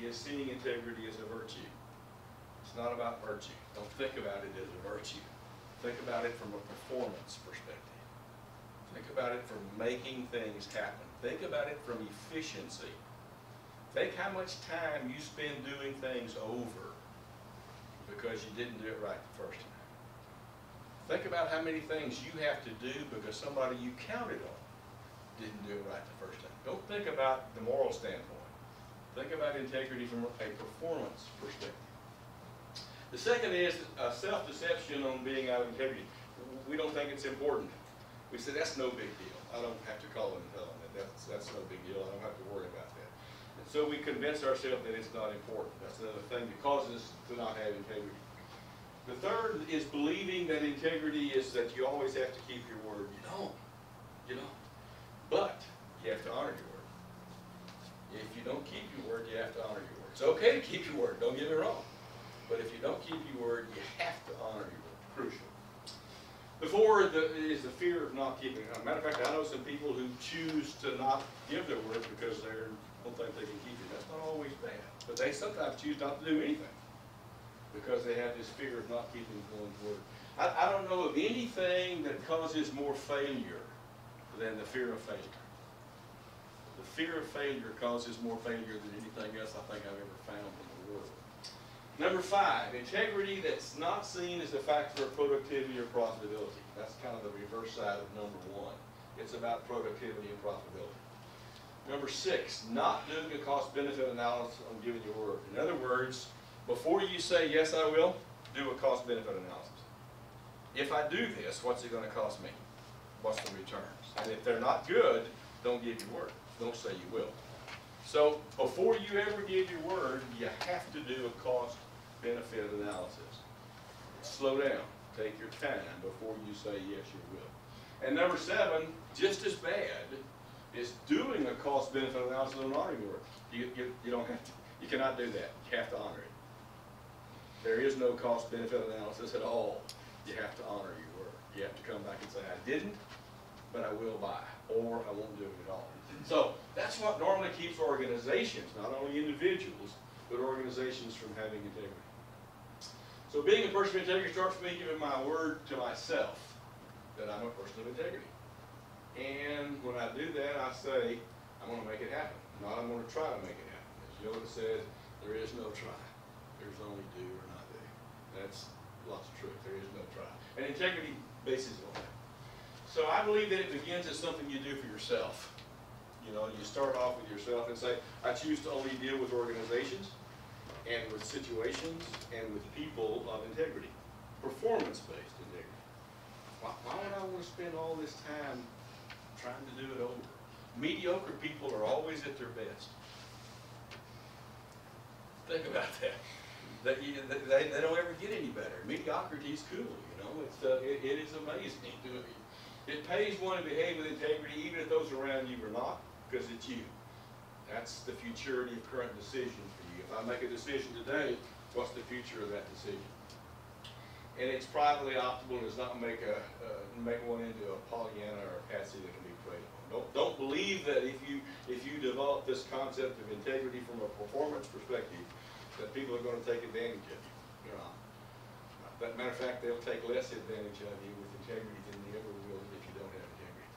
is seeing integrity as a virtue. It's not about virtue. Don't think about it as a virtue. Think about it from a performance perspective. Think about it from making things happen. Think about it from efficiency. Think how much time you spend doing things over because you didn't do it right the first time. Think about how many things you have to do because somebody you counted on didn't do it right the first time. Don't think about the moral standpoint. Think about integrity from a performance perspective. The second is self-deception on being out of integrity. We don't think it's important. We say, that's no big deal. I don't have to call them and tell them that that's no big deal. I don't have to worry about that. And so we convince ourselves that it's not important. That's another thing that causes us to not have integrity. The third is believing that integrity is that you always have to keep your word. You don't. You don't. But you have to honor your word. If you don't keep your word, you have to honor your word. It's okay to keep your word. Don't get me wrong. But if you don't keep your word, you have to honor your word. Crucial. The fourth is the fear of not keeping it. As a matter of fact, I know some people who choose to not give their word because they don't think they can keep it. That's not always bad. But they sometimes choose not to do anything because they have this fear of not keeping one's word. I don't know of anything that causes more failure than the fear of failure. The fear of failure causes more failure than anything else I think I've ever found in the world. Number 5, integrity that's not seen as a factor of productivity or profitability. That's kind of the reverse side of number 1. It's about productivity and profitability. Number 6, not doing a cost-benefit analysis on giving your word. In other words, before you say, yes, I will, do a cost-benefit analysis. If I do this, what's it going to cost me? What's the returns? And if they're not good, don't give your word. Don't say you will. So before you ever give your word, you have to do a cost-benefit analysis. Slow down. Take your time before you say yes, you will. And number 7, just as bad, is doing a cost-benefit analysis on honoring your word. You don't have to. You cannot do that. You have to honor it. There is no cost-benefit analysis at all. You have to honor your word. You have to come back and say, I didn't, but I will buy, or I won't do it at all. So that's what normally keeps organizations, not only individuals, but organizations from having integrity. So being a person of integrity starts with me giving my word to myself that I'm a person of integrity. And when I do that, I say, I'm going to make it happen. Not I'm going to try to make it happen. As Yoda says, there is no try. There's only do or not do. That's lots of truth. There is no try. And integrity bases on that. So I believe that it begins as something you do for yourself. You know, you start off with yourself and say, I choose to only deal with organizations and with situations and with people of integrity. Performance-based integrity. Why would I want to spend all this time trying to do it over? Mediocre people are always at their best. Think about that. They don't ever get any better. Mediocrity is cool, you know. It is amazing. It pays one to behave with integrity even if those around you are not, because it's you. That's the futurity of current decisions for you. If I make a decision today, what's the future of that decision? And it's privately optimal and does not make one into a Pollyanna or a patsy that can be preyed upon. Don't believe that if you develop this concept of integrity from a performance perspective, that people are going to take advantage of you. You're not. As a matter of fact, they'll take less advantage of you with integrity than they ever will if you don't have integrity.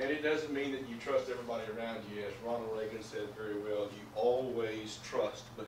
And it doesn't mean that you trust everybody around you. As Ronald Reagan said very well, you always trust, but